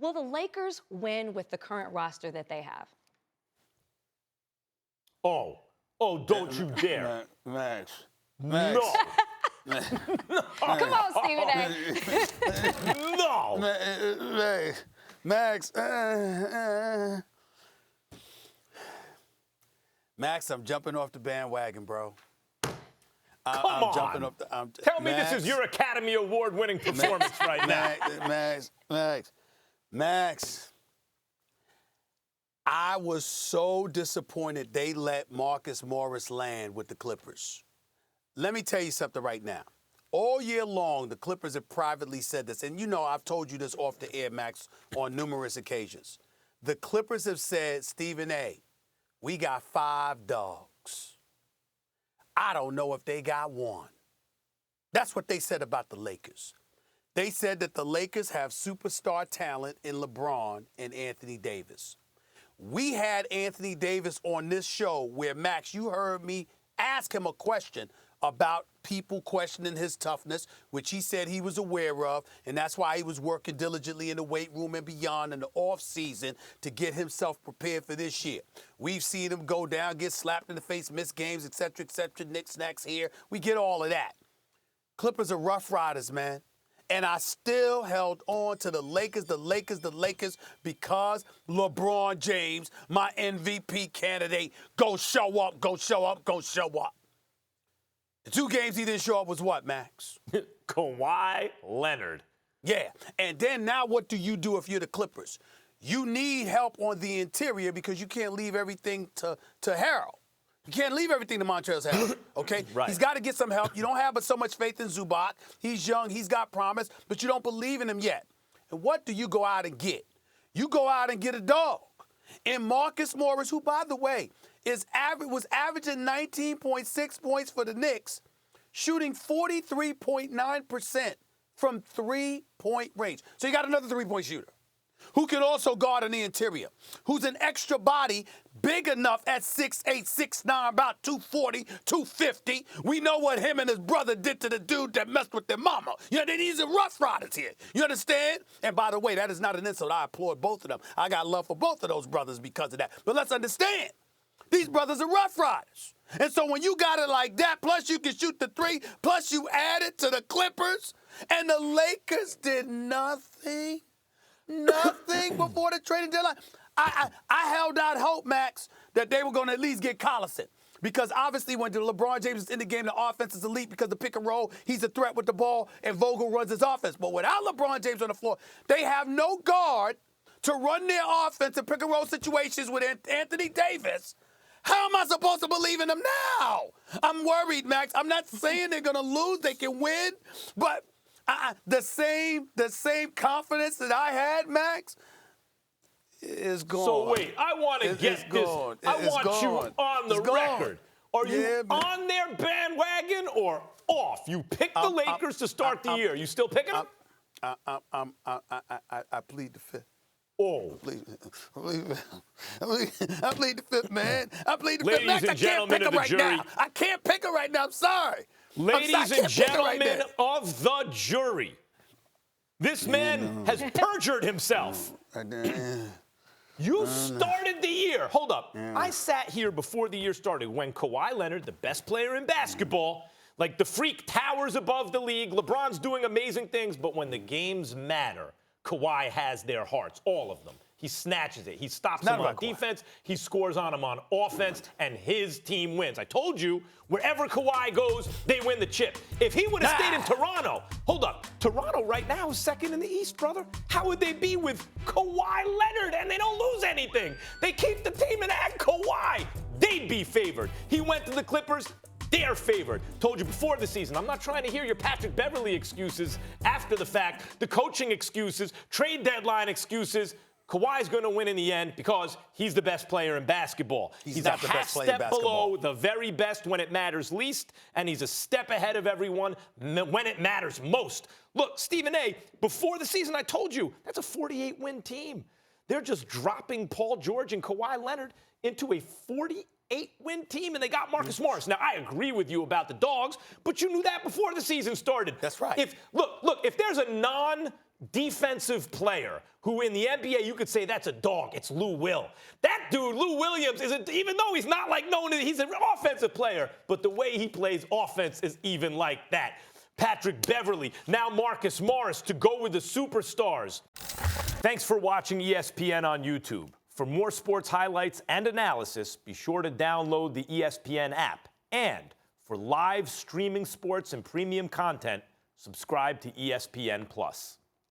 Will the Lakers win with the current roster that they have? Oh, don't you dare. Max. No. Come on, Stephen A. No. Max. Max, I'm jumping off the bandwagon, bro. Come I'm on. jumping up. Tell me this is your Academy Award-winning performance right now. Max. I was so disappointed they let Marcus Morris land with the Clippers. Let me tell you something right now. All year long, the Clippers have privately said this, and you know I've told you this off the air, Max, on numerous occasions. The Clippers have said, Stephen A., we got 5 dogs. I don't know if they got 1. That's what they said about the Lakers. They said that the Lakers have superstar talent in LeBron and Anthony Davis. We had Anthony Davis on this show where, Max, you heard me ask him a question about people questioning his toughness, which he said he was aware of, and that's why he was working diligently in the weight room and beyond in the offseason to get himself prepared for this year. We've seen him go down, get slapped in the face, miss games, et cetera, knicks-knacks here. We get all of that. Clippers are rough riders, man. And I still held on to the Lakers, because LeBron James, my MVP candidate, go show up. The 2 games he didn't show up was what, Max? Kawhi Leonard. Yeah. And then now what do you do if you're the Clippers? You need help on the interior because you can't leave everything to Harold. You can't leave everything to Montrezl Harrell, okay? Right. He's got to get some help. You don't have but so much faith in Zubac. He's young. He's got promise, but you don't believe in him yet. And what do you go out and get? You go out and get a dog. And Marcus Morris, who, by the way, was averaging 19.6 points for the Knicks, shooting 43.9% from three-point range. So you got another three-point shooter who can also guard in the interior, who's an extra body, big enough at 6'8", 6'9", about 240, 250. We know what him and his brother did to the dude that messed with their mama. You know, these are rough riders here. You understand? And by the way, that is not an insult. I applaud both of them. I got love for both of those brothers because of that. But let's understand, these brothers are rough riders. And so when you got it like that, plus you can shoot the 3, plus you add it to the Clippers, and the Lakers did nothing before the trading deadline. I held out hope, Max, that they were going to at least get Collison. Because obviously when LeBron James is in the game, the offense is elite because the pick and roll, he's a threat with the ball, and Vogel runs his offense. But without LeBron James on the floor, they have no guard to run their offense in pick and roll situations with Anthony Davis. How am I supposed to believe in them now? I'm worried, Max. I'm not saying they're going to lose. They can win. But the same confidence that I had, Max, is gone. So wait, I want to get this. I want you on the record. Are you on their bandwagon or off? You picked the Lakers to start the year. You still picking them? I plead the fifth. Oh. I plead the fifth, man. I plead the fifth. Ladies and gentlemen of the jury. I can't pick him right now. I'm sorry. Ladies and gentlemen of the jury, this man has perjured himself. You started the year. Hold up. I sat here before the year started when Kawhi Leonard, the best player in basketball, like the freak towers above the league. LeBron's doing amazing things, but when the games matter, Kawhi has their hearts, all of them. He snatches it. He stops them on defense. He scores on them on offense, and his team wins. I told you, wherever Kawhi goes, they win the chip. If he would have stayed in Toronto, hold up, Toronto right now is second in the East, brother. How would they be with Kawhi Leonard and they don't lose anything? They keep the team and add Kawhi. They'd be favored. He went to the Clippers. They're favored. Told you before the season, I'm not trying to hear your Patrick Beverley excuses after the fact, the coaching excuses, trade deadline excuses. Kawhi's going to win in the end because he's the best player in basketball. He's not the best player in basketball. Below the very best when it matters least, and he's a step ahead of everyone when it matters most. Look, Stephen A., before the season, I told you, that's a 48-win team. They're just dropping Paul George and Kawhi Leonard into a 48-win team, and they got Marcus Morris. Now, I agree with you about the dogs, but you knew that before the season started. That's right. If there's a defensive player who in the NBA you could say that's a dog. It's Lou Will. That dude, Lou Williams, even though he's not like known, he's an offensive player, but the way he plays offense is even like that. Patrick Beverley, now Marcus Morris to go with the superstars. Thanks for watching ESPN on YouTube. For more sports highlights and analysis, be sure to download the ESPN app. And for live streaming sports and premium content, subscribe to ESPN+.